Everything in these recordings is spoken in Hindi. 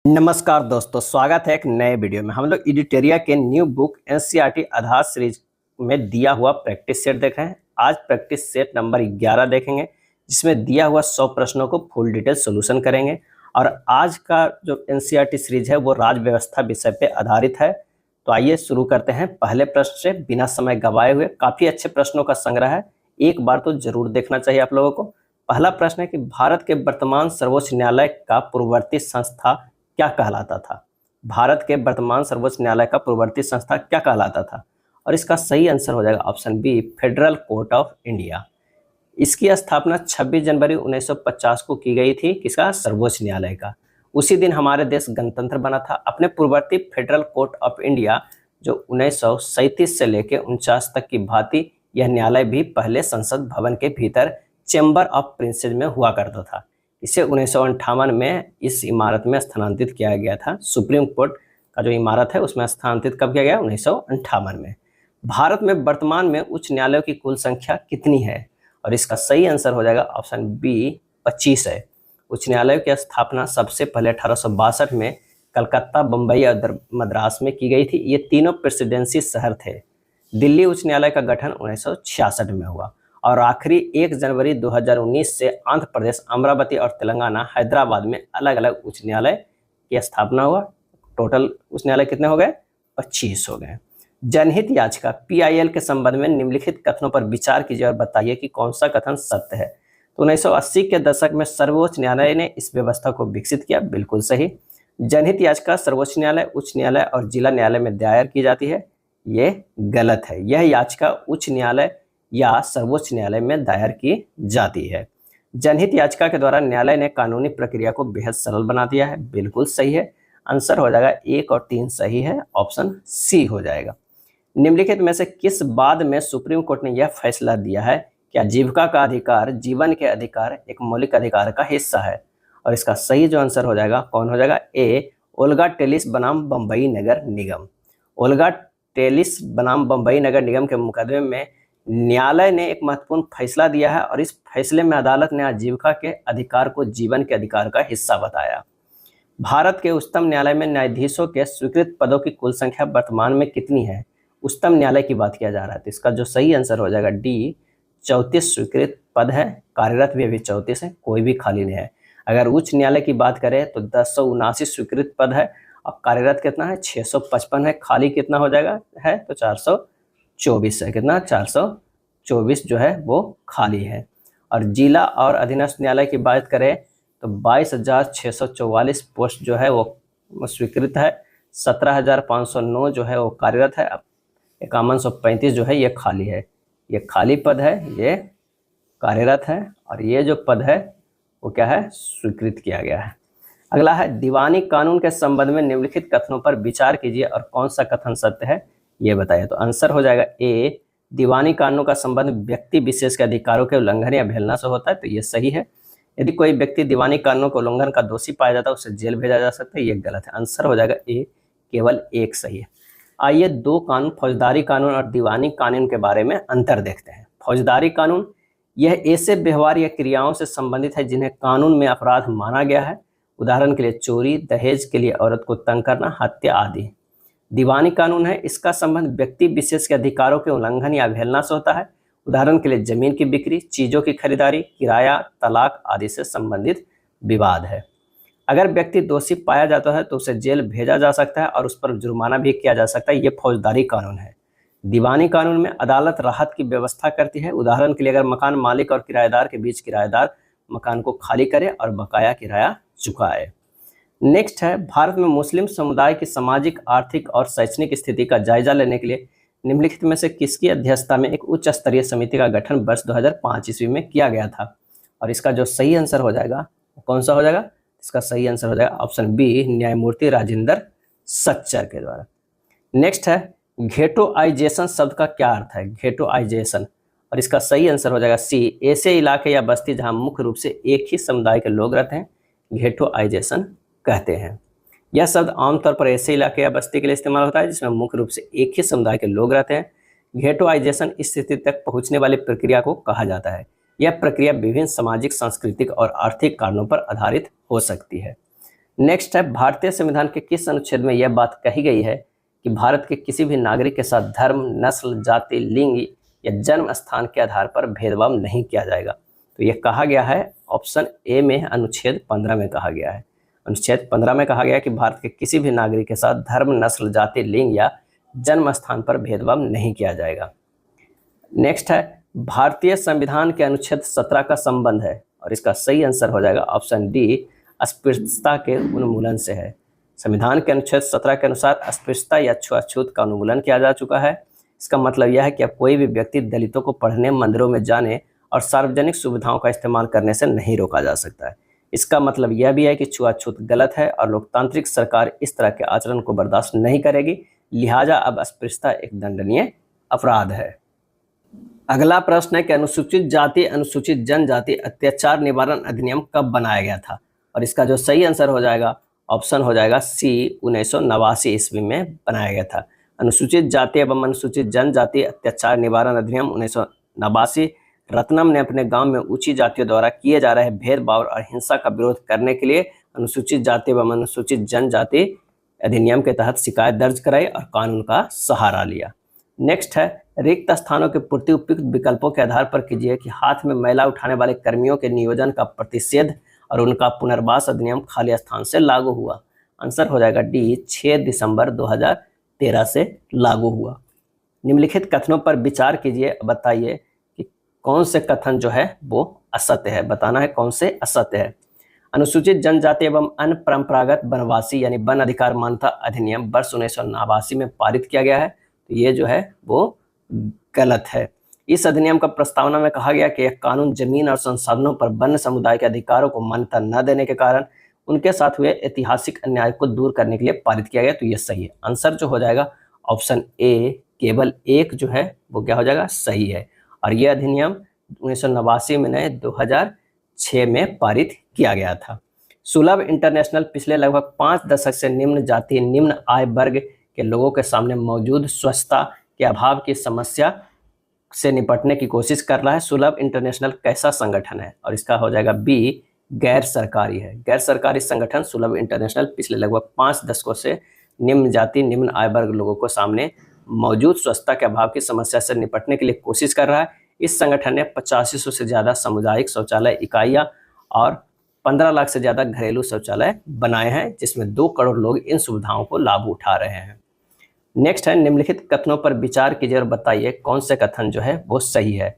नमस्कार दोस्तों, स्वागत है एक नए वीडियो में। हम लोग एडिटोरिया के न्यू बुक एनसीईआरटी आधार सीरीज में दिया हुआ प्रैक्टिस सेट देख रहे हैं। आज प्रैक्टिस सेट नंबर 11 देखेंगे, जिसमें दिया हुआ 100 प्रश्नों को फुल डिटेल सोल्यूशन करेंगे। और आज का जो एनसीईआरटी सीरीज है वो राज्य व्यवस्था विषय पे आधारित है। तो आइए शुरू करते हैं पहले प्रश्न से, बिना समय गंवाए हुए। काफ़ी अच्छे प्रश्नों का संग्रह है, एक बार तो जरूर देखना चाहिए आप लोगों को। पहला प्रश्न है कि भारत के वर्तमान सर्वोच्च न्यायालय का पूर्ववर्ती संस्था क्या कहलाता था। भारत के वर्तमान सर्वोच्च न्यायालय का पूर्ववर्ती संस्था क्या कहलाता था, और इसका सही आंसर हो जाएगा option B, federal court of India. इसकी स्थापना 26 जनवरी 1950 को की गई थी। किसका? सर्वोच्च न्यायालय का। उसी दिन हमारे देश गणतंत्र बना था। अपने पूर्ववर्ती फेडरल कोर्ट ऑफ इंडिया जो 1937 से लेकर 49 तक की भांति यह न्यायालय भी पहले संसद भवन के भीतर चैम्बर ऑफ प्रिंसेस में हुआ करता था। इसे 1958 में इस इमारत में स्थानांतरित किया गया था। सुप्रीम कोर्ट का जो इमारत है उसमें स्थानांतरित कब किया गया? 1958 में। भारत में वर्तमान में उच्च न्यायालयों की कुल संख्या कितनी है, और इसका सही आंसर हो जाएगा ऑप्शन बी, 25 है। उच्च न्यायालयों की स्थापना सबसे पहले 1862 में कलकत्ता, बम्बई और मद्रास में की गई थी। ये तीनों प्रेसिडेंसी शहर थे। दिल्ली उच्च न्यायालय का गठन 1966 में हुआ, और आखिरी 1 जनवरी 2019 से आंध्र प्रदेश, अमरावती और तेलंगाना, हैदराबाद में अलग अलग उच्च न्यायालय की स्थापना हुआ। टोटल उच्च न्यायालय कितने हो गए? 25 हो गए। जनहित याचिका PIL के संबंध में निम्नलिखित कथनों पर विचार कीजिए और बताइए कि कौन सा कथन सत्य है। तो 1980 के दशक में सर्वोच्च न्यायालय ने इस व्यवस्था को विकसित किया, बिल्कुल सही। जनहित याचिका सर्वोच्च न्यायालय, उच्च न्यायालय और जिला न्यायालय में दायर की जाती है, ये गलत है। यह याचिका उच्च न्यायालय या सर्वोच्च न्यायालय में दायर की जाती है। जनहित याचिका के द्वारा न्यायालय ने कानूनी प्रक्रिया को बेहद सरल बना दिया है, बिल्कुल सही है। आंसर हो जाएगा 1 और 3 सही है, ऑप्शन सी हो जाएगा। निम्नलिखित में से किस बाद में सुप्रीम कोर्ट ने यह फैसला दिया है कि आजीविका का अधिकार जीवन के अधिकार एक मौलिक अधिकार का हिस्सा है, और इसका सही जो आंसर हो जाएगा कौन हो जाएगा? ए, ओल्गा टेलिस बनाम बम्बई नगर निगम। ओल्गा टेलिस बनाम बम्बई नगर निगम के मुकदमे में न्यायालय ने एक महत्वपूर्ण फैसला दिया है, और इस फैसले में अदालत ने आजीविका के अधिकार को जीवन के अधिकार का हिस्सा बताया। भारत के उच्चतम न्यायालय में न्यायाधीशों के स्वीकृत पदों की कुल संख्या वर्तमान में कितनी है? उच्चतम न्यायालय की बात किया जा रहा है, तो इसका जो सही आंसर हो जाएगा डी, 34 स्वीकृत पद है। कार्यरत भी अभी 34 है, कोई भी खाली नहीं है। अगर उच्च न्यायालय की बात करें तो 1079 स्वीकृत पद है, और कार्यरत कितना है? 655 है। खाली कितना हो जाएगा है? तो 424 है। कितना? 424 जो है वो खाली है। और जिला और अधीनस्थ न्यायालय की बात करें तो 22,644 पोस्ट जो है वो स्वीकृत है। 17,509 जो है वो कार्यरत है। 5135 जो है ये खाली है। ये खाली पद है, ये कार्यरत है, और ये जो पद है वो क्या है? स्वीकृत किया गया है। अगला है दीवानी कानून के संबंध में निम्नलिखित कथनों पर विचार कीजिए और कौन सा कथन सत्य है ये बताइए। तो आंसर हो जाएगा ए, दीवानी कानून का संबंध व्यक्ति विशेष के अधिकारों के उल्लंघन या अवहेलना से होता है, तो ये सही है। यदि कोई व्यक्ति दीवानी कानून के उल्लंघन का दोषी पाया जाता है उसे जेल भेजा जा सकता है, ये गलत है। आंसर हो जाएगा ए, केवल एक सही है। आइए दो कानून, फौजदारी कानून और दीवानी कानून के बारे में अंतर देखते हैं। फौजदारी कानून यह ऐसे व्यवहार या क्रियाओं से संबंधित है जिन्हें कानून में अपराध माना गया है। उदाहरण के लिए चोरी, दहेज के लिए औरत को तंग करना, हत्या आदि। दीवानी कानून है, इसका संबंध व्यक्ति विशेष के अधिकारों के उल्लंघन या अवहेलना से होता है। उदाहरण के लिए जमीन की बिक्री, चीजों की खरीदारी, किराया, तलाक आदि से संबंधित विवाद है। अगर व्यक्ति दोषी पाया जाता है तो उसे जेल भेजा जा सकता है और उस पर जुर्माना भी किया जा सकता है। ये फौजदारी कानून है। दीवानी कानून में अदालत राहत की व्यवस्था करती है। उदाहरण के लिए अगर मकान मालिक और किराएदार के बीच किराएदार मकान को खाली करे और बकाया किराया चुकाए। नेक्स्ट है, भारत में मुस्लिम समुदाय की सामाजिक, आर्थिक और शैक्षणिक स्थिति का जायजा लेने के लिए निम्नलिखित में से किसकी अध्यक्षता में एक उच्च स्तरीय समिति का गठन वर्ष 2005 ईस्वी में किया गया था? और इसका जो सही आंसर हो जाएगा कौन सा हो जाएगा? इसका सही आंसर हो जाएगा ऑप्शन बी, न्यायमूर्ति राजेंद्र सच्चर के द्वारा। नेक्स्ट है, घेटोआइजेशन शब्द का क्या अर्थ है? घेटोआइजेशन, और इसका सही आंसर हो जाएगा सी, ऐसे इलाके या बस्ती जहां मुख्य रूप से एक ही समुदाय के लोग रहते हैं, घेटोआइजेशन कहते हैं। यह शब्द आमतौर पर ऐसे इलाके या बस्ती के लिए इस्तेमाल होता है जिसमें मुख्य रूप से एक ही समुदाय के लोग रहते हैं। घेटोआइजेशन इस स्थिति तक पहुंचने वाली प्रक्रिया को कहा जाता है। यह प्रक्रिया विभिन्न सामाजिक, सांस्कृतिक और आर्थिक कारणों पर आधारित हो सकती है। नेक्स्ट है, भारतीय संविधान के किस अनुच्छेद में यह बात कही गई है कि भारत के किसी भी नागरिक के साथ धर्म, नस्ल, जाति, लिंग या जन्म स्थान के आधार पर भेदभाव नहीं किया जाएगा? तो यह कहा गया है ऑप्शन ए में, अनुच्छेद 15 में कहा गया है। अनुच्छेद 15 में कहा गया है कि भारत के किसी भी नागरिक के साथ धर्म, नस्ल, जाति, लिंग या जन्म स्थान पर भेदभाव नहीं किया जाएगा। नेक्स्ट है, भारतीय संविधान के अनुच्छेद 17 का संबंध है, और इसका सही आंसर हो जाएगा ऑप्शन डी, अस्पृश्यता के उन्मूलन से है। संविधान के अनुच्छेद 17 के अनुसार अस्पृश्यता या छुआछूत का उन्मूलन किया जा चुका है। इसका मतलब यह है कि अब कोई भी व्यक्ति दलितों को पढ़ने, मंदिरों में जाने और सार्वजनिक सुविधाओं का इस्तेमाल करने से नहीं रोका जा सकता है। इसका मतलब यह भी है कि छुआछूत गलत है और लोकतांत्रिक सरकार इस तरह के आचरण को बर्दाश्त नहीं करेगी, लिहाजा अब अस्पृश्यता एक दंडनीय अपराध है। अगला प्रश्न है कि अनुसूचित जाति, अनुसूचित जनजाति अत्याचार निवारण अधिनियम कब बनाया गया था? और इसका जो सही आंसर हो जाएगा ऑप्शन हो जाएगा सी, 1989 ईस्वी में बनाया गया था। अनुसूचित जाति एवं अनुसूचित जनजाति अत्याचार निवारण अधिनियम 1989 रत्नम ने अपने गांव में ऊंची जातियों द्वारा किए जा रहे भेदभाव और हिंसा का विरोध करने के लिए अनुसूचित जाति एवं अनुसूचित जनजाति अधिनियम के तहत शिकायत दर्ज कराई और कानून का सहारा लिया। नेक्स्ट है, रिक्त स्थानों की पूर्ति उपयुक्त विकल्पों के आधार पर कीजिए कि हाथ में मैला उठाने वाले कर्मियों के नियोजन का प्रतिषेध और उनका पुनर्वास अधिनियम खाली स्थान से लागू हुआ। आंसर हो जाएगा डी, 6 दिसंबर 2013 से लागू हुआ। निम्नलिखित कथनों पर विचार कीजिए, बताइए कि कौन से कथन जो है वो असत्य है। बताना है कौन से असत्य है। अनुसूचित जनजाति एवं अन्य परंपरागत वनवासी यानी वन अधिकार मान्यता अधिनियम वर्ष 1989 में पारित किया गया है, तो ये जो है वो गलत है। इस अधिनियम का प्रस्तावना में कहा गया कि यह कानून जमीन और संसाधनों पर वन्य समुदाय के अधिकारों को मान्यता न देने के कारण उनके साथ हुए ऐतिहासिक अन्याय को दूर करने के लिए पारित किया गया, तो यह सही है। आंसर जो हो जाएगा ऑप्शन ए, केवल एक जो है वो क्या हो जाएगा, सही है। और यह अधिनियम 1989 में नहीं 2006 में पारित किया गया था। सुलभ इंटरनेशनल पिछले लगभग 5 दशक से निम्न जाति, निम्न आय वर्ग के लोगों के सामने मौजूद स्वच्छता के अभाव की समस्या से निपटने की कोशिश कर रहा है। सुलभ इंटरनेशनल कैसा संगठन है? और इसका हो जाएगा बी, गैर सरकारी है। गैर सरकारी संगठन सुलभ इंटरनेशनल पिछले लगभग 5 दशकों से निम्न जाति, निम्न आय वर्ग लोगों को सामने मौजूद स्वच्छता के अभाव की समस्या से निपटने के लिए कोशिश कर रहा है। इस संगठन ने 8500 से ज़्यादा सामुदायिक शौचालय इकाइयाँ और 15 लाख से ज़्यादा घरेलू शौचालय बनाए हैं, जिसमें 2 करोड़ लोग इन सुविधाओं को लाभ उठा रहे हैं। नेक्स्ट है, निम्नलिखित कथनों पर विचार कीजिए और बताइए कौन से कथन जो है वो सही है।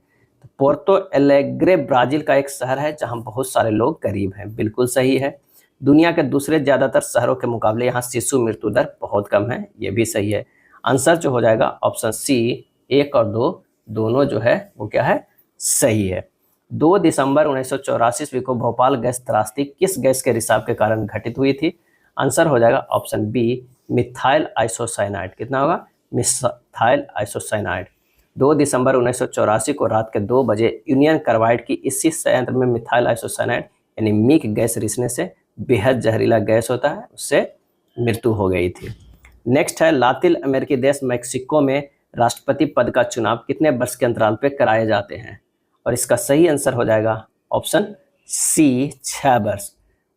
तो पोर्तो एलेग्रे ब्राजील का एक शहर है जहां बहुत सारे लोग गरीब हैं, बिल्कुल सही है। दुनिया के दूसरे ज़्यादातर शहरों के मुकाबले यहाँ शिशु मृत्यु दर बहुत कम है, ये भी सही है। आंसर जो हो जाएगा ऑप्शन सी, 1 और 2 दोनों जो है वो क्या है, सही है। 2 दिसंबर 1984 ईस्वी को भोपाल गैस त्रासदी किस गैस के रिसाव के कारण घटित हुई थी? आंसर हो जाएगा ऑप्शन बी, मिथाइल आइसोसाइनाइड। कितना होगा? Methyl isocyanide. 2 दिसंबर 1984 को रात के 2 बजे यूनियन कार्बाइड की इसी संयंत्र में मिथाइल आइसोसाइनाइड यानी मीक गैस रिसने से बेहद जहरीला गैस होता है, उससे मृत्यु हो गई थी। नेक्स्ट है, लातिन अमेरिकी देश मेक्सिको में राष्ट्रपति पद का चुनाव कितने वर्ष के अंतराल पर कराए जाते हैं? और इसका सही आंसर हो जाएगा ऑप्शन सी, 6 वर्ष।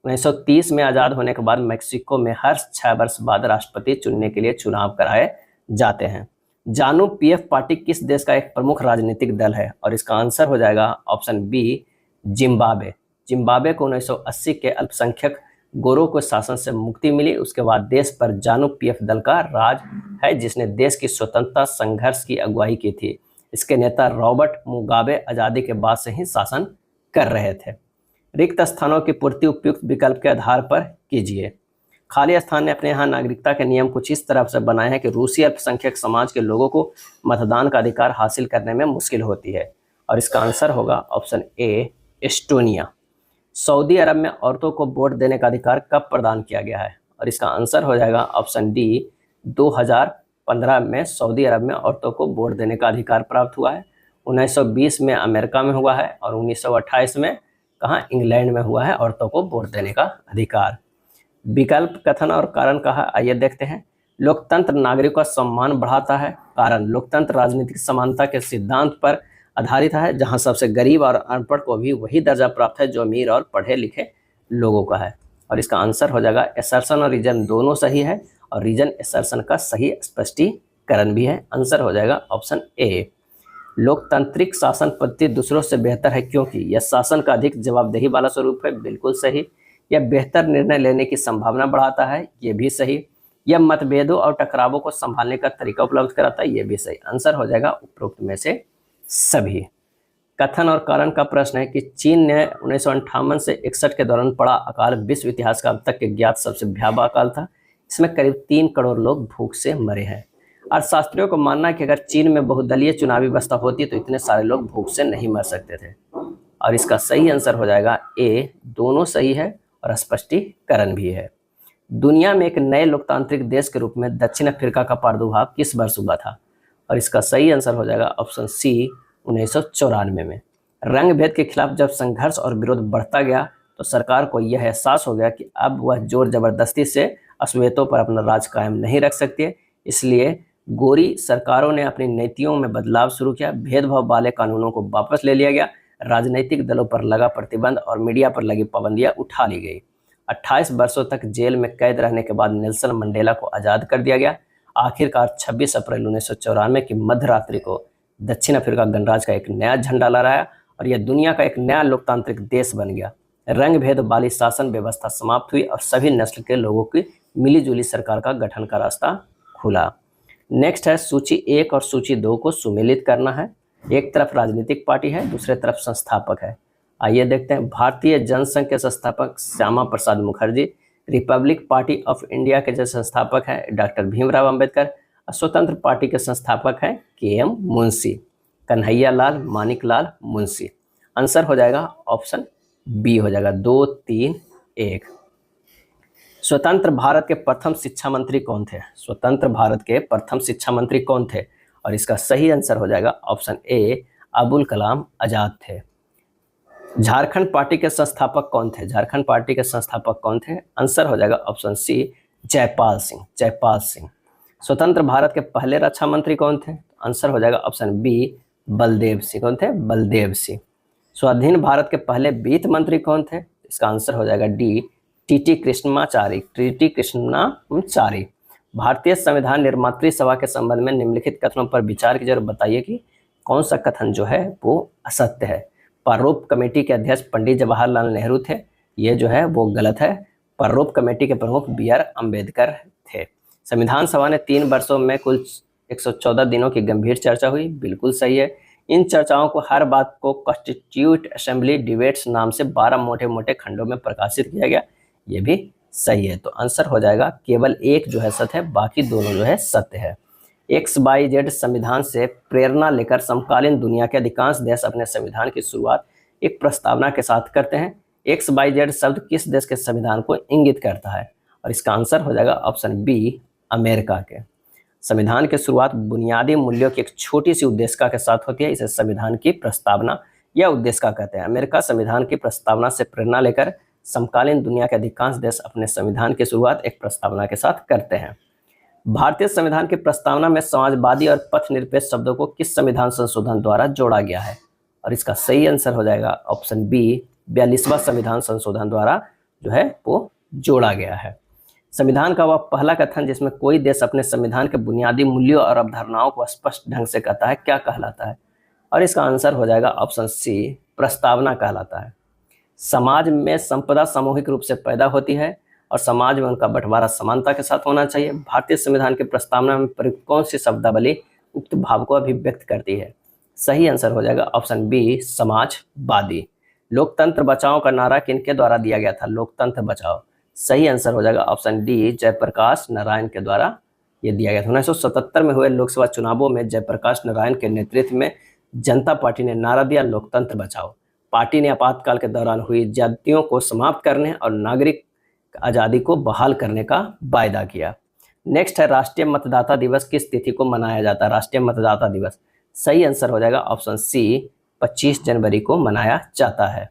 1930 में आज़ाद होने के बाद मेक्सिको में हर 6 वर्ष बाद राष्ट्रपति चुनने के लिए चुनाव कराए जाते हैं। जानू पीएफ पार्टी किस देश का एक प्रमुख राजनीतिक दल है? और इसका आंसर हो जाएगा ऑप्शन बी, जिम्बाब्वे। जिम्बाब्वे को 1980 के अल्पसंख्यक गोरों को शासन से मुक्ति मिली, उसके बाद देश पर जानू पीएफ दल का राज है, जिसने देश की स्वतंत्रता संघर्ष की अगुवाई की थी। इसके नेता रॉबर्ट मुगाबे आज़ादी के बाद से ही शासन कर रहे थे। रिक्त स्थानों की पूर्ति उपयुक्त विकल्प के आधार पर कीजिए। खाली स्थान ने अपने यहाँ नागरिकता के नियम कुछ इस तरह से बनाए हैं कि रूसी अल्पसंख्यक समाज के लोगों को मतदान का अधिकार हासिल करने में मुश्किल होती है, और इसका आंसर होगा ऑप्शन ए, एस्टोनिया। सऊदी अरब में औरतों को वोट देने का अधिकार कब प्रदान किया गया है? और इसका आंसर हो जाएगा ऑप्शन डी, 2015 में सऊदी अरब में औरतों को वोट देने का अधिकार प्राप्त हुआ है। 1920 में अमेरिका में हुआ है और 1928 में कहाँ, इंग्लैंड में हुआ है औरतों को वोट देने का अधिकार। विकल्प कथन और कारण कहा, आइए देखते हैं। लोकतंत्र नागरिकों का सम्मान बढ़ाता है। कारण, लोकतंत्र राजनीतिक समानता के सिद्धांत पर आधारित है, जहां सबसे गरीब और अनपढ़ को भी वही दर्जा प्राप्त है जो अमीर और पढ़े लिखे लोगों का है। और इसका आंसर हो जाएगा असर्शन और रीजन दोनों सही है और रीजन असर्शन का सही स्पष्टीकरण भी है। आंसर हो जाएगा ऑप्शन ए। लोकतांत्रिक शासन पद्धति दूसरों से बेहतर है क्योंकि यह शासन का अधिक जवाबदेही वाला स्वरूप है, बिल्कुल सही। यह बेहतर निर्णय लेने की संभावना बढ़ाता है, ये भी सही। यह मतभेदों और टकरावों को संभालने का तरीका उपलब्ध कराता है, ये भी सही। आंसर हो जाएगा उपरोक्त में से सभी। कथन और कारण का प्रश्न है कि चीन ने 1958 से 61 के दौरान पड़ा अकाल विश्व इतिहास का अब तक के ज्ञात सबसे भयावह अकाल था। इसमें करीब 3 करोड़ लोग भूख से मरे हैं। अर्थशास्त्रियों को मानना है कि अगर चीन में बहुदलीय चुनावी व्यवस्था होती तो इतने सारे लोग भूख से नहीं मर सकते थे। और इसका सही आंसर हो जाएगा ए, दोनों सही है और स्पष्टीकरण भी है। दुनिया में एक नए लोकतांत्रिक देश के रूप में दक्षिण अफ्रीका का प्रादुर्भाव किस वर्ष हुआ था? और इसका सही आंसर हो जाएगा ऑप्शन सी, 1994 में। रंग भेद के खिलाफ जब संघर्ष और विरोध बढ़ता गया तो सरकार को यह एहसास हो गया कि अब वह जोर जबरदस्ती से अश्वेतों पर अपना राज कायम नहीं रख सकती, इसलिए गोरी सरकारों ने अपनी नीतियों में बदलाव शुरू किया। भेदभाव वाले कानूनों को वापस ले लिया गया, राजनीतिक दलों पर लगा प्रतिबंध और मीडिया पर लगी पाबंदियां उठा ली गई। 28 वर्षों तक जेल में कैद रहने के बाद नेल्सन मंडेला को आज़ाद कर दिया गया। आखिरकार 26 अप्रैल 1994 की मध्य रात्रि को दक्षिण अफ्रीका गणराज्य का एक नया झंडा लहराया और यह दुनिया का एक नया लोकतांत्रिक देश बन गया। रंग भेद वाली शासन व्यवस्था समाप्त हुई और सभी नस्ल के लोगों की मिलीजुली सरकार का गठन का रास्ता खुला। नेक्स्ट है सूची 1 और सूची 2 को सुमेलित करना है। एक तरफ राजनीतिक पार्टी है, दूसरे तरफ संस्थापक है। आइए देखते हैं। भारतीय जनसंघ के संस्थापक Shyama Prasad Mukherjee, Republic Party of India के जो संस्थापक हैं डॉक्टर भीमराव अंबेडकर, स्वतंत्र पार्टी के संस्थापक हैं के.एम. मुंशी, कन्हैया लाल मानिक लाल मुंशी। आंसर हो जाएगा ऑप्शन बी हो जाएगा 2, 3, 1। स्वतंत्र भारत के प्रथम शिक्षा मंत्री कौन थे? स्वतंत्र भारत के प्रथम शिक्षा मंत्री कौन थे? और इसका सही आंसर हो जाएगा ऑप्शन ए, अबुल कलाम आजाद थे। झारखंड पार्टी के संस्थापक कौन थे? झारखंड पार्टी के संस्थापक कौन थे? आंसर हो जाएगा ऑप्शन सी, जयपाल सिंह, जयपाल सिंह। स्वतंत्र भारत के पहले रक्षा मंत्री कौन थे? आंसर हो जाएगा ऑप्शन बी, बलदेव सिंह। कौन थे? बलदेव सिंह। स्वाधीन भारत के पहले वित्त मंत्री कौन थे? इसका आंसर हो जाएगा D, TT. Krishnamachari, TT. Krishnamachari. भारतीय संविधान निर्मात्री सभा के संबंध में निम्नलिखित कथनों पर विचार कीजिए और बताइए कि कौन सा कथन जो है वो असत्य है। प्रारूप कमेटी के अध्यक्ष पंडित जवाहरलाल नेहरू थे, ये जो है वो गलत है। प्रारूप कमेटी के प्रमुख बी.आर. अम्बेडकर थे। संविधान सभा ने 3 वर्षों में कुल 114 दिनों की गंभीर चर्चा हुई, बिल्कुल सही है। इन चर्चाओं को हर बात को कॉन्स्टिट्यूट असेंबली डिबेट्स नाम से 12 मोटे मोटे खंडों में प्रकाशित किया गया, ये भी सही है। तो आंसर हो जाएगा केवल एक जो है सत्य है, बाकी दोनों जो है सत्य है। XYZ संविधान से प्रेरणा लेकर समकालीन दुनिया के अधिकांश देश अपने संविधान की शुरुआत एक प्रस्तावना के साथ करते हैं। XYZ शब्द किस देश के संविधान को इंगित करता है? और इसका आंसर हो जाएगा ऑप्शन बी, अमेरिका के। संविधान की शुरुआत बुनियादी मूल्यों की एक छोटी सी उद्देशिका के साथ होती है, इसे संविधान की प्रस्तावना या उद्देशिका कहते हैं। अमेरिका संविधान की प्रस्तावना से प्रेरणा लेकर समकालीन दुनिया के अधिकांश देश अपने संविधान की शुरुआत एक प्रस्तावना के साथ करते हैं। भारतीय संविधान की प्रस्तावना में समाजवादी और पथ निरपेक्ष शब्दों को किस संविधान संशोधन द्वारा जोड़ा गया है? और इसका सही आंसर हो जाएगा ऑप्शन बी, 42वां संविधान संशोधन द्वारा जो है वो जोड़ा गया है। संविधान का वह पहला कथन जिसमें कोई देश अपने संविधान के बुनियादी मूल्यों और अवधारणाओं को स्पष्ट ढंग से कहता है, क्या कहलाता है? और इसका आंसर हो जाएगा ऑप्शन सी, प्रस्तावना कहलाता है। समाज में संपदा सामूहिक रूप से पैदा होती है और समाज में उनका बंटवारा समानता के साथ होना चाहिए। भारतीय संविधान की प्रस्तावना में प्रयुक्त कौन सी शब्दावली उक्त भाव को अभिव्यक्त करती है? सही आंसर हो जाएगा ऑप्शन बी, समाजवादी। लोकतंत्र बचाओ का नारा किनके द्वारा दिया गया था? लोकतंत्र बचाओ। सही आंसर हो जाएगा ऑप्शन डी, जयप्रकाश नारायण के द्वारा ये दिया गया था। 1977 में हुए लोकसभा चुनावों में जयप्रकाश नारायण के नेतृत्व में जनता पार्टी ने नारा दिया, लोकतंत्र बचाओ। पार्टी ने आपातकाल के दौरान हुई ज्यादतियों को समाप्त करने और नागरिक आज़ादी को बहाल करने का वायदा किया। नेक्स्ट है राष्ट्रीय मतदाता दिवस किस तिथि को मनाया जाता है? राष्ट्रीय मतदाता दिवस। सही आंसर हो जाएगा ऑप्शन सी, 25 जनवरी को मनाया जाता है।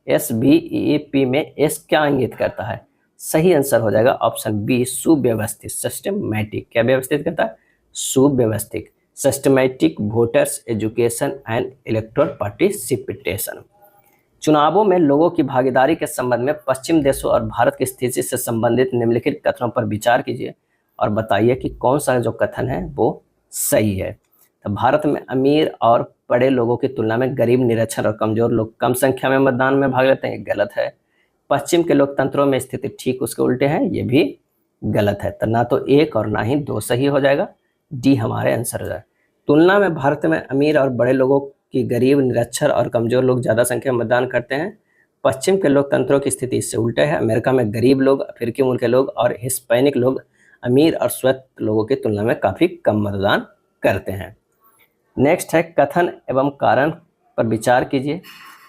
SBEEP में एस क्या इंगित करता है? सही आंसर हो जाएगा ऑप्शन बी, सुव्यवस्थित, सिस्टमैटिक। क्या व्यवस्थित करता है? सुव्यवस्थित, systematic voters education and electoral participation. चुनावों में लोगों की भागीदारी के संबंध में पश्चिम देशों और भारत की स्थिति से संबंधित निम्नलिखित कथनों पर विचार कीजिए और बताइए कि कौन सा जो कथन है वो सही है। तो भारत में अमीर और बड़े लोगों की तुलना में गरीब, निरक्षर और कमजोर लोग कम संख्या में मतदान में भाग लेते हैं, ये गलत है। पश्चिम के लोकतंत्रों में स्थिति ठीक उसके उल्टे है, ये भी गलत है। तो ना तो एक और ना ही दो सही हो जाएगा, डी हमारे आंसर हो जाएगा। तुलना में भारत में अमीर और बड़े लोगों की गरीब, निरक्षर और कमजोर लोग ज़्यादा संख्या में मतदान करते हैं। पश्चिम के लोकतंत्रों की स्थिति इससे उल्टा है। अमेरिका में गरीब लोग, अफ्रीकी मुल्क के लोग और हिस्पैनिक लोग अमीर और स्वस्थ लोगों की तुलना में काफ़ी कम मतदान करते हैं। नेक्स्ट है कथन एवं कारण पर विचार कीजिए।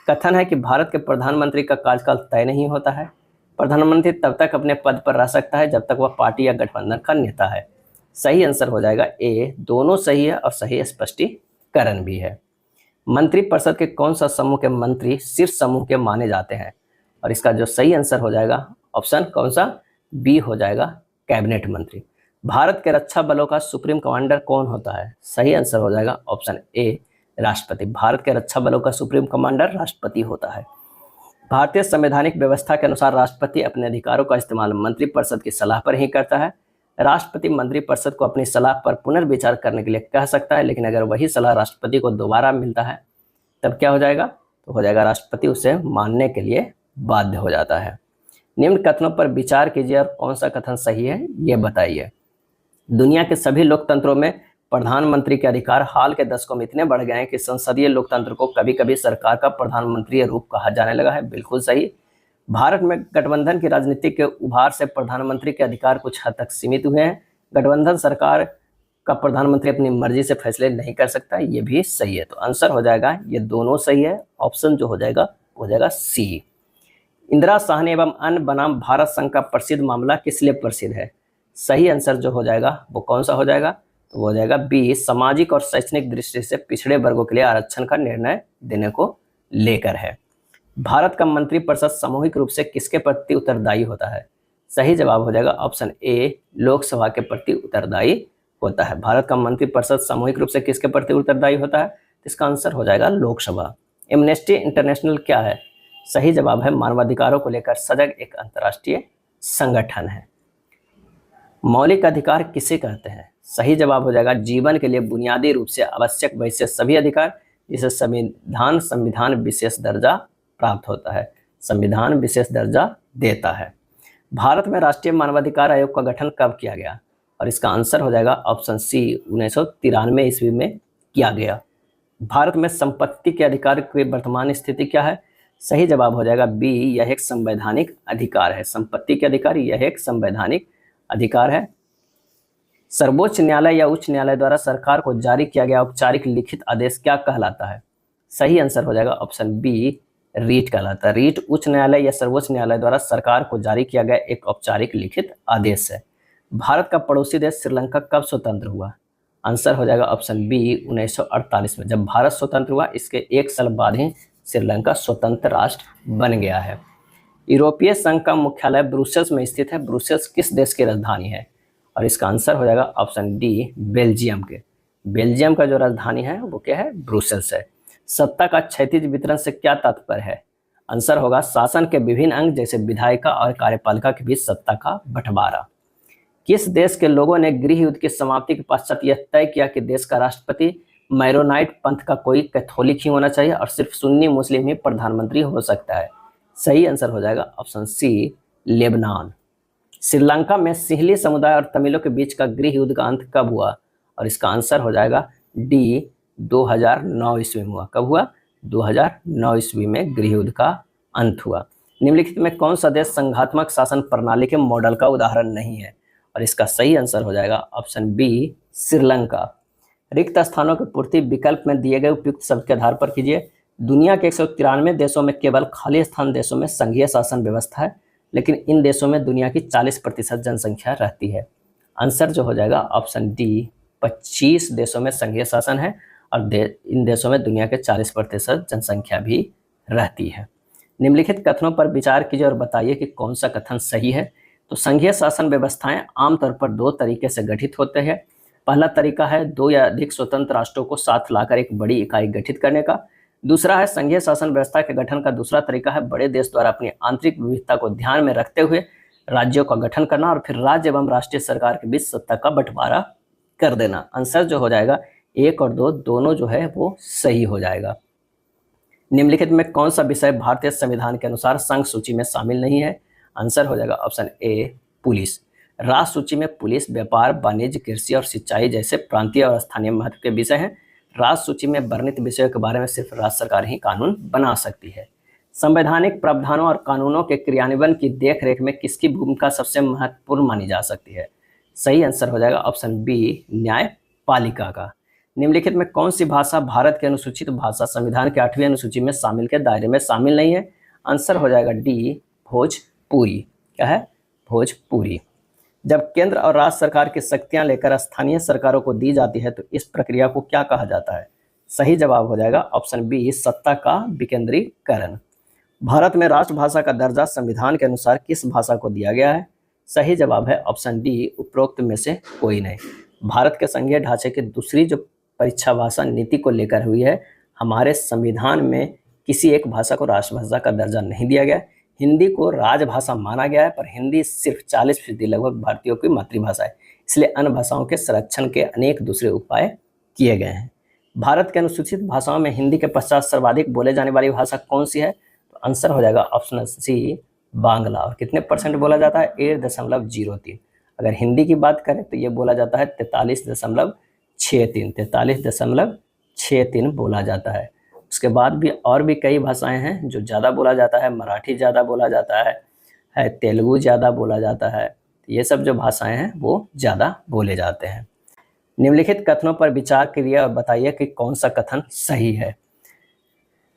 कथन है कि भारत के प्रधानमंत्री का कार्यकाल तय नहीं होता है। प्रधानमंत्री तब तक अपने पद पर रह सकता है जब तक वह पार्टी या गठबंधन का नेता है। सही आंसर हो जाएगा ए, दोनों सही है और सही स्पष्टीकरण भी है। मंत्रिपरिषद के कौन सा समूह के मंत्री शीर्ष समूह के माने जाते हैं? और इसका जो सही आंसर हो जाएगा ऑप्शन कौन सा, बी हो जाएगा, कैबिनेट मंत्री। भारत के रक्षा बलों का सुप्रीम कमांडर कौन होता है? सही आंसर हो जाएगा ऑप्शन ए, राष्ट्रपति। भारत के रक्षा बलों का सुप्रीम कमांडर राष्ट्रपति होता है। भारतीय संवैधानिक व्यवस्था के अनुसार राष्ट्रपति अपने अधिकारों का इस्तेमाल मंत्रिपरिषद की सलाह पर ही करता है। राष्ट्रपति मंत्रिपरिषद को अपनी सलाह पर पुनर्विचार करने के लिए कह सकता है, लेकिन अगर वही सलाह राष्ट्रपति को दोबारा मिलता है तब क्या हो जाएगा? तो हो जाएगा राष्ट्रपति उसे मानने के लिए बाध्य हो जाता है। निम्न कथनों पर विचार कीजिए और कौन सा कथन सही है ये बताइए। दुनिया के सभी लोकतंत्रों में प्रधानमंत्री के अधिकार हाल के दशकों में इतने बढ़ गए हैं कि संसदीय लोकतंत्र को कभी कभी सरकार का प्रधानमंत्री रूप कहा जाने लगा है। बिल्कुल सही। भारत में गठबंधन की राजनीति के उभार से प्रधानमंत्री के अधिकार कुछ हद तक सीमित हुए हैं। गठबंधन सरकार का प्रधानमंत्री अपनी मर्जी से फैसले नहीं कर सकता, ये भी सही है। तो आंसर हो जाएगा ये दोनों सही है। ऑप्शन जो हो जाएगा सी। इंदिरा साहनी एवं अन्य बनाम भारत संघ का प्रसिद्ध मामला किस लिए प्रसिद्ध है? सही आंसर जो हो जाएगा वो कौन सा हो जाएगा? तो वो हो जाएगा बी, सामाजिक और शैक्षणिक दृष्टि से पिछड़े वर्गों के लिए आरक्षण का निर्णय देने को लेकर है। भारत का मंत्रिपरिषद सामूहिक रूप से किसके प्रति उत्तरदायी होता है? सही जवाब हो जाएगा ऑप्शन ए, लोकसभा के प्रति उत्तरदायी होता है। भारत का मंत्रिपरिषद सामूहिक रूप से किसके प्रति उत्तरदायी होता है? इसका आंसर हो जाएगा लोकसभा। एमनेस्टी इंटरनेशनल क्या है? सही जवाब है मानवाधिकारों को लेकर सजग एक अंतर्राष्ट्रीय संगठन है। मौलिक अधिकार किसे कहते हैं? सही जवाब हो जाएगा जीवन के लिए बुनियादी रूप से आवश्यक वैसे सभी अधिकार जिसे संविधान विशेष दर्जा प्राप्त होता है, संविधान विशेष दर्जा देता है। भारत में राष्ट्रीय मानवाधिकार आयोग का गठन कब किया गया? और इसका आंसर हो जाएगा ऑप्शन सी, 1993 ईस्वी में किया गया। भारत में संपत्ति के अधिकार की वर्तमान स्थिति क्या है? सही जवाब हो जाएगा बी, यह एक संवैधानिक अधिकार है। संपत्ति के अधिकार यह एक संवैधानिक अधिकार है। सर्वोच्च न्यायालय या उच्च न्यायालय द्वारा सरकार को जारी किया गया औपचारिक लिखित आदेश क्या कहलाता है? सही आंसर हो जाएगा ऑप्शन बी, रीट कहलाता है। रीट उच्च न्यायालय या सर्वोच्च न्यायालय द्वारा सरकार को जारी किया गया एक औपचारिक लिखित आदेश है। भारत का पड़ोसी देश श्रीलंका कब स्वतंत्र हुआ? आंसर हो जाएगा ऑप्शन बी, 1948 में। जब भारत स्वतंत्र हुआ इसके एक साल बाद ही श्रीलंका स्वतंत्र राष्ट्र बन गया है। यूरोपीय संघ का मुख्यालय ब्रुसेल्स में स्थित है। ब्रुसेल्स किस देश की राजधानी है? और इसका आंसर हो जाएगा ऑप्शन डी, बेल्जियम के। बेल्जियम का जो राजधानी है वो क्या है? ब्रुसेल्स है। सत्ता का क्षैतिज वितरण से क्या तात्पर्य है? आंसर होगा शासन के विभिन्न अंग जैसे विधायिका और कार्यपालिका के बीच सत्ता का बंटवारा। किस देश के लोगों ने गृह युद्ध की समाप्ति के पश्चात यह तय किया कि देश का राष्ट्रपति मैरोनाइट पंथ का कोई कैथोलिक ही होना चाहिए और सिर्फ सुन्नी मुस्लिम ही प्रधानमंत्री हो सकता है? सही आंसर हो जाएगा ऑप्शन सी, लेबनान। श्रीलंका में सिंहली समुदाय और तमिलों के बीच का गृह युद्ध का अंत कब हुआ? और इसका आंसर हो जाएगा डी, 2009 ईस्वी में हुआ। कब हुआ? 2009 ईस्वी में गृह युद्ध का अंत हुआ। निम्नलिखित में कौन सा देश संघात्मक शासन प्रणाली के मॉडल का उदाहरण नहीं है? और इसका सही आंसर हो जाएगा ऑप्शन बी, श्रीलंका। रिक्त स्थानों की पूर्ति विकल्प में दिए गए उपयुक्त शब्द के आधार पर कीजिए। दुनिया के 193 देशों में केवल खाली स्थान देशों में संघीय शासन व्यवस्था है, लेकिन इन देशों में दुनिया की 40% जनसंख्या रहती है। आंसर जो हो जाएगा ऑप्शन डी, 25 देशों में संघीय शासन है और इन देशों में दुनिया के 40% जनसंख्या भी रहती है। निम्नलिखित कथनों पर विचार कीजिए और बताइए कि कौन सा कथन सही है। तो संघीय शासन व्यवस्थाएं आमतौर पर दो तरीके से गठित होते हैं। पहला तरीका है दो या अधिक स्वतंत्र राष्ट्रों को साथ लाकर एक बड़ी इकाई गठित करने का। दूसरा है संघीय शासन व्यवस्था के गठन का दूसरा तरीका है बड़े देश द्वारा अपनी आंतरिक विविधता को ध्यान में रखते हुए राज्यों का गठन करना और फिर राज्य एवं राष्ट्रीय सरकार के बीच सत्ता का बंटवारा कर देना। आंसर जो हो जाएगा 1 और 2 दोनों जो है वो सही हो जाएगा। निम्नलिखित में कौन सा विषय भारतीय संविधान के अनुसार संघ सूची में शामिल नहीं है? आंसर हो जाएगा ऑप्शन ए पुलिस। राष्ट्र सूची में पुलिस, व्यापार, वाणिज्य, कृषि और सिंचाई जैसे प्रांतीय और स्थानीय महत्व के विषय हैं। राष्ट्र सूची में वर्णित विषयों के बारे में सिर्फ राज्य सरकार ही कानून बना सकती है। संवैधानिक प्रावधानों और कानूनों के क्रियान्वयन की देखरेख में किसकी भूमिका सबसे महत्वपूर्ण मानी जा सकती है? सही आंसर हो जाएगा ऑप्शन बी न्यायपालिका का। निम्नलिखित में कौन सी भाषा भारत के अनुसूचित भाषा संविधान के 8वीं अनुसूची में शामिल के दायरे में शामिल नहीं है? आंसर हो जाएगा डी भोजपुरी। क्या है? भोजपुरी। जब केंद्र और राज्य सरकार की शक्तियां लेकर स्थानीय सरकारों को दी जाती है तो इस प्रक्रिया को क्या कहा जाता है? सही जवाब हो जाएगा ऑप्शन बी सत्ता का विकेंद्रीकरण। भारत में राष्ट्रभाषा का दर्जा संविधान के अनुसार किस भाषा को दिया गया है? सही जवाब है ऑप्शन डी उपरोक्त में से कोई नहीं। भारत के संघीय ढांचे की दूसरी जो परीक्षा भाषा नीति को लेकर हुई है, हमारे संविधान में किसी एक भाषा को राष्ट्रभाषा का दर्जा नहीं दिया गया। हिंदी को राजभाषा माना गया है, पर हिंदी सिर्फ 40% लगभग भारतीयों की मातृभाषा है, इसलिए अन्य भाषाओं के संरक्षण के अनेक दूसरे उपाय किए गए हैं। भारत के अनुसूचित भाषाओं में हिंदी के पश्चात सर्वाधिक बोले जाने वाली भाषा कौन सी है? तो आंसर हो जाएगा ऑप्शन सी बांग्ला। और कितने परसेंट बोला जाता है? 8.03। अगर हिंदी की बात करें तो ये बोला जाता है 43.63 बोला जाता है। उसके बाद भी और भी कई भाषाएं हैं जो ज़्यादा बोला जाता है। मराठी ज़्यादा बोला जाता है तेलुगु ज़्यादा बोला जाता है। ये सब जो भाषाएं हैं वो ज़्यादा बोले जाते हैं। निम्नलिखित कथनों पर विचार करिए और बताइए कि कौन सा कथन सही है।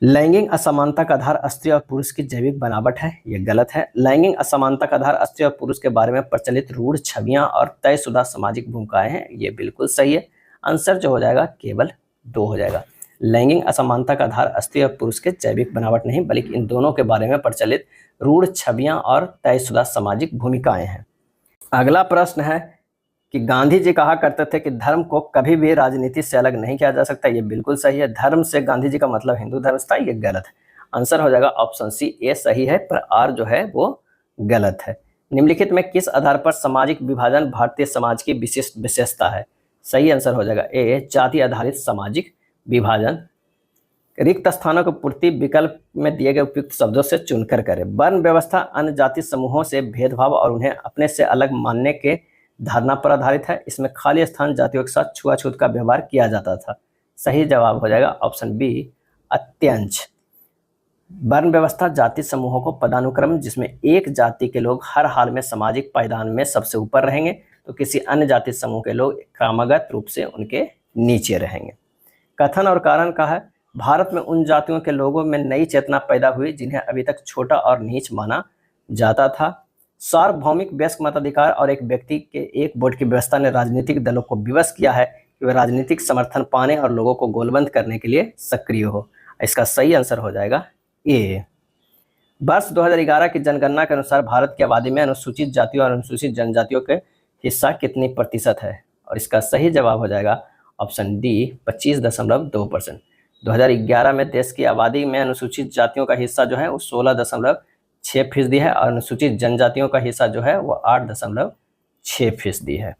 लैंगिक असमानता का आधार स्त्री और पुरुष की जैविक बनावट है, ये गलत है। लैंगिक असमानता का आधार स्त्री और पुरुष के बारे में प्रचलित रूढ़ छवियां और तयशुदा सामाजिक भूमिकाएं हैं, ये बिल्कुल सही है। आंसर जो हो जाएगा केवल 2 हो जाएगा। लैंगिक असमानता का आधार स्त्री और पुरुष के जैविक बनावट नहीं बल्कि इन दोनों के बारे में प्रचलित रूढ़ छवियां और तयशुदा सामाजिक भूमिकाएं हैं। अगला प्रश्न है कि गांधी जी कहा करते थे कि धर्म को कभी भी राजनीति से अलग नहीं किया जा सकता, ये बिल्कुल सही है। धर्म से गांधी जी का मतलब हिंदू धर्म था, ये गलत है। आंसर हो जाएगा ऑप्शन सी ए सही है, पर आर जो है वो गलत है। निम्नलिखित में किस आधार पर सामाजिक विभाजन भारतीय समाज की विशिष्ट विशेषता है? सही आंसर हो जाएगा ए जाति आधारित सामाजिक विभाजन। रिक्त स्थानों की पूर्ति विकल्प में दिए गए उपयुक्त शब्दों से चुनकर करें। वर्ण व्यवस्था अन्य जाति समूहों से भेदभाव और उन्हें अपने से अलग मानने के धारणा पर आधारित है। इसमें खाली स्थान जातियों के साथ छुआछूत का व्यवहार किया जाता था। सही जवाब हो जाएगा ऑप्शन बी अत्यंश। वर्ण व्यवस्था जाति समूहों को पदानुक्रम जिसमें एक जाति के लोग हर हाल में सामाजिक पायदान में सबसे ऊपर रहेंगे तो किसी अन्य जाति समूह के लोग क्रमगत रूप से उनके नीचे रहेंगे। कथन और कारण का है भारत में उन जातियों के लोगों में नई चेतना पैदा हुई जिन्हें अभी तक छोटा और नीच माना जाता था। सार्वभौमिक वयस्क मताधिकार और एक व्यक्ति के एक वोट की व्यवस्था ने राजनीतिक दलों को विवश किया है कि वे राजनीतिक समर्थन पाने और लोगों को गोलबंद करने के लिए सक्रिय हो। इसका सही आंसर हो जाएगा ए। वर्ष 2011 की जनगणना के अनुसार भारत की आबादी में अनुसूचित जातियों और अनुसूचित जनजातियों के हिस्सा कितनी प्रतिशत है? और इसका सही जवाब हो जाएगा ऑप्शन डी 25.2%। 2011 में देश की आबादी में अनुसूचित जातियों का हिस्सा जो है वो 16.6% है और अनुसूचित जनजातियों का हिस्सा जो है वो 8.6% है।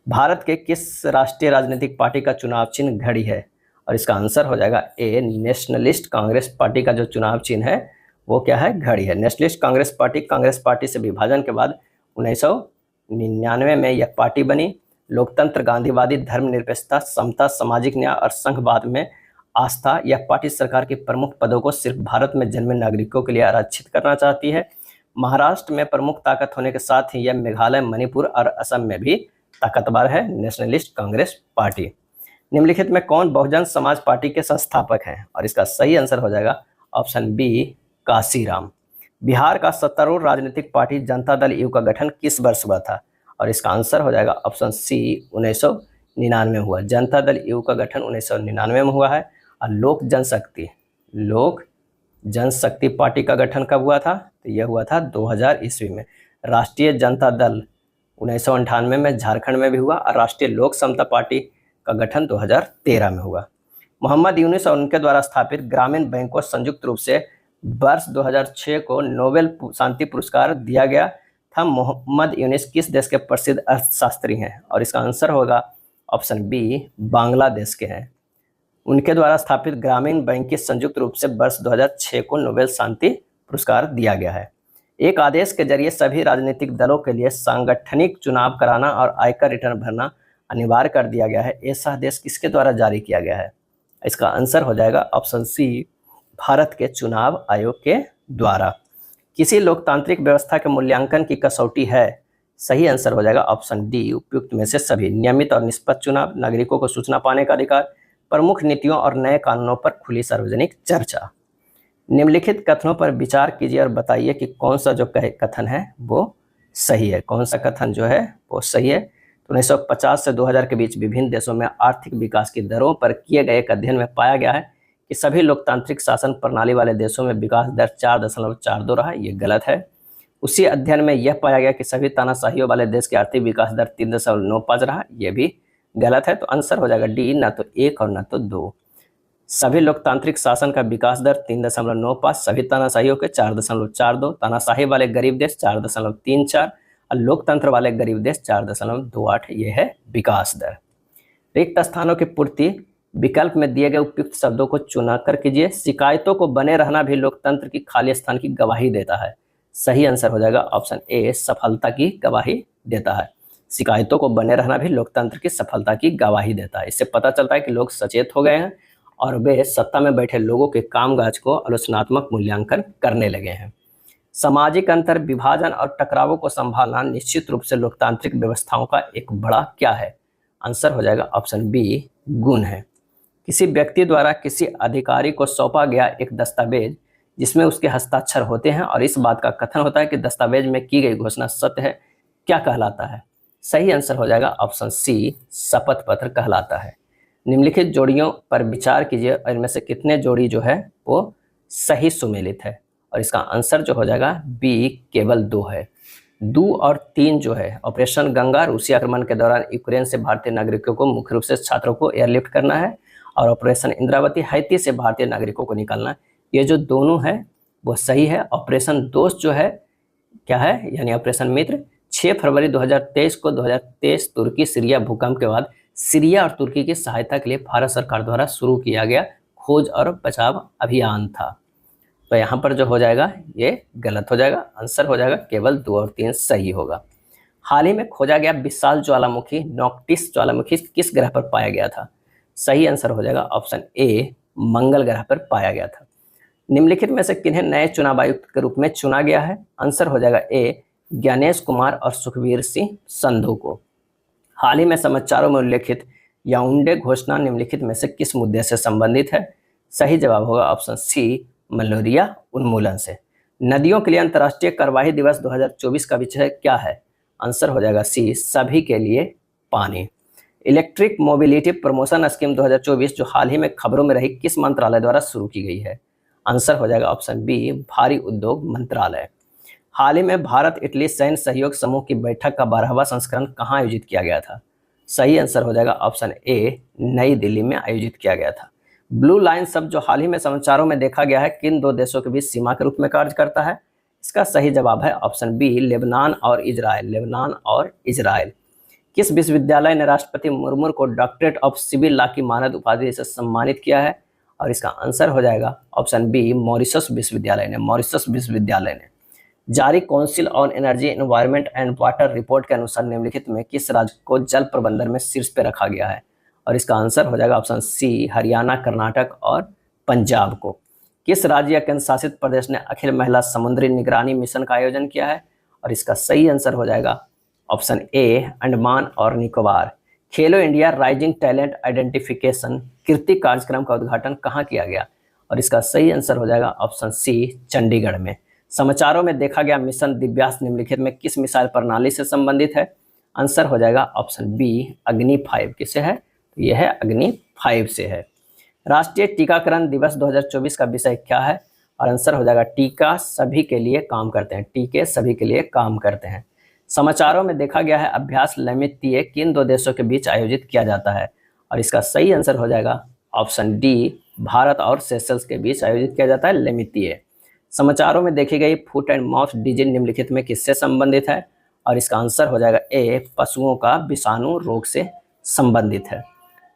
भारत के किस राष्ट्रीय राजनीतिक पार्टी का चुनाव चिन्ह घड़ी है? और इसका आंसर हो जाएगा ए नेशनलिस्ट कांग्रेस पार्टी का जो चुनाव चिन्ह है वो क्या है? घड़ी है। नेशनलिस्ट कांग्रेस पार्टी से विभाजन के बाद 1999 में यह पार्टी बनी। लोकतंत्र, गांधीवादी, धर्मनिरपेक्षता, समता, सामाजिक न्याय और संघवाद में आस्था, यह पार्टी सरकार के प्रमुख पदों को सिर्फ भारत में जन्मे नागरिकों के लिए आरक्षित करना चाहती है। महाराष्ट्र में प्रमुख ताकत होने के साथ ही यह मेघालय, मणिपुर और असम में भी ताकतवर है। Nationalist Congress party. निम्नलिखित में कौन बहुजन समाज पार्टी के संस्थापक हैं? और इसका सही आंसर हो जाएगा ऑप्शन बी काशीराम। बिहार का सत्तारूढ़ राजनीतिक पार्टी जनता दल यू का गठन किस वर्ष हुआ था? और इसका आंसर हो जाएगा ऑप्शन सी 1999 हुआ। जनता दल यू का गठन 1999 में हुआ है। और लोक जनशक्ति पार्टी का गठन कब हुआ था? तो यह हुआ था 2000 ईस्वी में। राष्ट्रीय जनता दल 1998 में झारखंड में भी हुआ और राष्ट्रीय लोक समता पार्टी का गठन 2013 में हुआ। मोहम्मद यूनुस और उनके द्वारा स्थापित ग्रामीण बैंक को संयुक्त रूप से वर्ष 2006 को नोबेल शांति पुरस्कार दिया गया था। मोहम्मद यूनुस किस देश के प्रसिद्ध अर्थशास्त्री हैं? और इसका आंसर होगा ऑप्शन बी, बांग्लादेश के हैं। उनके द्वारा स्थापित ग्रामीण बैंक की संयुक्त रूप से वर्ष 2006 को नोबेल शांति पुरस्कार दिया गया है। एक आदेश के जरिए सभी राजनीतिक दलों के लिए सांगठनिक चुनाव कराना और आयकर रिटर्न भरना अनिवार्य कर दिया गया है। ऐसा आदेश किसके द्वारा जारी किया गया है? इसका आंसर हो जाएगा ऑप्शन सी, भारत के चुनाव आयोग के द्वारा। किसी लोकतांत्रिक व्यवस्था के मूल्यांकन की कसौटी है? सही आंसर हो जाएगा ऑप्शन डी, उपयुक्त में से सभी। नियमित और निष्पक्ष चुनाव, नागरिकों को सूचना पाने का अधिकार, प्रमुख नीतियों और नए कानूनों पर खुली सार्वजनिक चर्चा। निम्नलिखित कथनों पर विचार कीजिए और बताइए कि कौन सा जो कथन है वो सही है। कौन सा कथन जो है वो सही है? तो 1950 से 2000 के बीच विभिन्न देशों में आर्थिक विकास की दरों पर किए गए एक अध्ययन में पाया गया है कि सभी लोकतांत्रिक शासन प्रणाली वाले देशों में विकास दर 4.42 रहा। ये गलत है। उसी अध्ययन में यह पाया गया कि सभी तानाशाहियों वाले देश की आर्थिक विकास दर 3.95 रहा। ये भी गलत है। तो आंसर हो जाएगा डी, ना तो 1 और ना तो 2। सभी लोकतांत्रिक शासन का विकास दर 3.95, सभी तानाशाहियों के 4.42, तानाशाही वाले गरीब देश 4.34 और लोकतंत्र वाले गरीब देश 4.28। ये है विकास दर। रिक्त स्थानों की पूर्ति, विकल्प में दिए गए उपयुक्त शब्दों को चुनाकर कीजिए। शिकायतों को बने रहना भी लोकतंत्र की खाली स्थान की गवाही देता है। सही आंसर हो जाएगा ऑप्शन ए, सफलता की गवाही देता है। शिकायतों को बने रहना भी लोकतंत्र की सफलता की गवाही देता है। इससे पता चलता है कि लोग सचेत हो गए हैं और वे सत्ता में बैठे लोगों के कामकाज को आलोचनात्मक मूल्यांकन करने लगे हैं। सामाजिक अंतर, विभाजन और टकरावों को संभालना निश्चित रूप से लोकतांत्रिक व्यवस्थाओं का एक बड़ा क्या है? आंसर हो जाएगा ऑप्शन बी, गुण है। किसी व्यक्ति द्वारा किसी अधिकारी को सौंपा गया एक दस्तावेज जिसमें उसके हस्ताक्षर होते हैं और इस बात का कथन होता है कि दस्तावेज में की गई घोषणा सत्य है, क्या कहलाता है? सही आंसर हो जाएगा ऑप्शन सी, शपथ पत्र कहलाता है। निम्नलिखित जोड़ियों पर विचार कीजिए और इनमें से कितने जोड़ी जो है वो सही सुमेलित है? और इसका आंसर जो हो जाएगा बी, केवल 2 है। 2 और 3 जो है, ऑपरेशन गंगा रूसी आक्रमण के दौरान यूक्रेन से भारतीय नागरिकों को, मुख्य रूप से छात्रों को एयरलिफ्ट करना है, और ऑपरेशन इंद्रावती हैती से भारतीय नागरिकों को निकालना। ये जो दोनों है वो सही है। ऑपरेशन दोस्त जो है क्या है, यानी ऑपरेशन मित्र, 6 फरवरी 2023 को 2023 तुर्की सीरिया भूकंप के बाद सीरिया और तुर्की की सहायता के लिए भारत सरकार द्वारा शुरू किया गया खोज और बचाव अभियान था। तो यहाँ पर जो हो जाएगा ये गलत हो जाएगा। आंसर हो जाएगा केवल 2 और 3 सही होगा। हाल ही में खोजा गया विशाल ज्वालामुखी नोक्टिस ज्वालामुखी किस ग्रह पर पाया गया था? सही आंसर हो जाएगा ऑप्शन ए, मंगल ग्रह पर पाया गया था। निम्नलिखित में से किन्हें नए चुनाव आयुक्त के रूप में चुना गया है? आंसर हो जाएगा ए, ज्ञानेश कुमार और सुखबीर सिंह संधू को। हाल ही में समाचारों में उल्लेखित याओंडे घोषणा निम्नलिखित में से किस मुद्दे से संबंधित है? सही जवाब होगा ऑप्शन सी, मलेरिया उन्मूलन से। नदियों के लिए अंतर्राष्ट्रीय कार्यवाही दिवस 2024 का विषय क्या है? आंसर हो जाएगा सी, सभी के लिए पानी। इलेक्ट्रिक मोबिलिटी प्रमोशन स्कीम 2024 जो हाल ही में खबरों में रही, किस मंत्रालय द्वारा शुरू की गई है? आंसर हो जाएगा ऑप्शन बी, भारी उद्योग मंत्रालय। हाल ही में भारत इटली सैन्य सहयोग समूह की बैठक का 12वां संस्करण कहाँ आयोजित किया गया था? सही आंसर हो जाएगा ऑप्शन ए, नई दिल्ली में आयोजित किया गया था। ब्लू लाइन शब्द जो हाल ही में समाचारों में देखा गया है, किन 2 देशों के बीच सीमा के रूप में कार्य करता है? इसका सही जवाब है ऑप्शन बी, लेबनान और इजराइल। लेबनान और इजराइल। किस विश्वविद्यालय ने राष्ट्रपति मुर्मू को डॉक्टरेट ऑफ सिविल लॉ की मानद उपाधि से सम्मानित किया है? और इसका आंसर हो जाएगा ऑप्शन बी, मॉरिशस विश्वविद्यालय ने। मॉरिशस विश्वविद्यालय ने जारी council on energy environment and water report के अनुसार निम्नलिखित में किस राज्य को जल प्रबंधन में शीर्ष पे रखा गया है? और इसका आंसर हो जाएगा ऑप्शन सी, हरियाणा, कर्नाटक और पंजाब को। किस राज्य या केंद्र शासित प्रदेश ने अखिल महिला समुद्री निगरानी मिशन का आयोजन किया है? और इसका सही आंसर हो जाएगा ऑप्शन ए, अंडमान और निकोबार। खेलो इंडिया राइजिंग टैलेंट आइडेंटिफिकेशन कीर्ति कार्यक्रम का उद्घाटन कहाँ किया गया? और इसका सही आंसर हो जाएगा ऑप्शन सी, चंडीगढ़ में। समाचारों में देखा गया मिशन दिव्यास निम्नलिखित में किस मिसाइल प्रणाली से संबंधित है? आंसर हो जाएगा ऑप्शन बी, अग्नि 5 किसे है? तो यह है अग्नि 5 से है। राष्ट्रीय टीकाकरण दिवस 2024 का विषय क्या है? और आंसर हो जाएगा टीका सभी के लिए काम करते हैं। टीके सभी के लिए काम करते हैं। समाचारों में देखा गया है अभ्यास लमितीय किन 2 देशों के बीच आयोजित किया जाता है? और इसका सही आंसर हो जाएगा ऑप्शन डी भारत और सेशल्स के बीच आयोजित किया जाता है लेमितीय। समाचारों में देखी गई फुट एंड माउथ डिजीज निम्नलिखित में किससे संबंधित है? और इसका आंसर हो जाएगा ए पशुओं का विषाणु रोग से संबंधित है।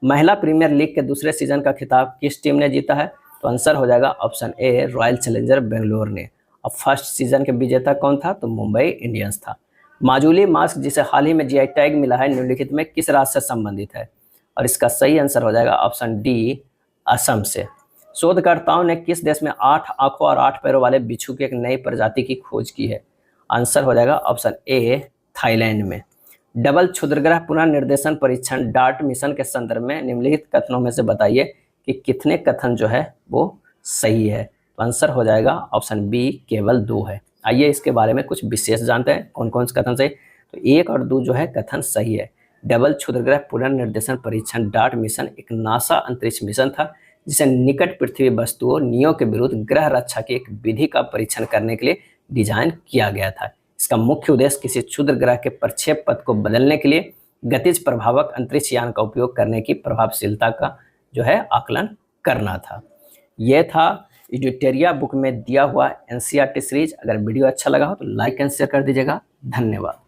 महिला प्रीमियर लीग के दूसरे सीजन का खिताब किस टीम ने जीता है? तो आंसर हो जाएगा option A royal challenger Bangalore ने। और फर्स्ट सीजन के विजेता कौन था? तो मुंबई इंडियंस था। माजुली मास्क जिसे हाल ही में जीआई टैग मिला है निम्नलिखित में किस राज्य से संबंधित है? और इसका सही आंसर हो जाएगा ऑप्शन डी असम से। शोधकर्ताओं ने किस देश में 8 आंखों और 8 पैरों वाले बिच्छू की एक नई प्रजाति की खोज की है? आंसर हो जाएगा ऑप्शन ए थाईलैंड में। डबल क्षुद्रग्रह पुनर्निर्देशन परीक्षण डार्ट मिशन के संदर्भ में निम्नलिखित कथनों में से बताइए कि कितने कथन जो है वो सही है? तो आंसर हो जाएगा ऑप्शन बी केवल 2 है। आइए इसके बारे में कुछ विशेष जानते हैं कौन कौन से कथन सही। तो 1 और 2 जो है कथन सही है। डबल क्षुद्रग्रह पुनर्निर्देशन परीक्षण डार्ट मिशन एक नासा अंतरिक्ष मिशन था जिसे निकट पृथ्वी वस्तुओं नियो के विरुद्ध ग्रह रक्षा की एक विधि का परीक्षण करने के लिए डिजाइन किया गया था। इसका मुख्य उद्देश्य किसी क्षुद्र ग्रह के प्रक्षेप पथ को बदलने के लिए गतिज प्रभावक अंतरिक्ष यान का उपयोग करने की प्रभावशीलता का जो है आकलन करना था। यह था इडिटेरिया बुक में दिया हुआ एनसीईआरटी सीरीज। अगर वीडियो अच्छा लगा हो तो लाइक एंड शेयर कर दीजिएगा। धन्यवाद।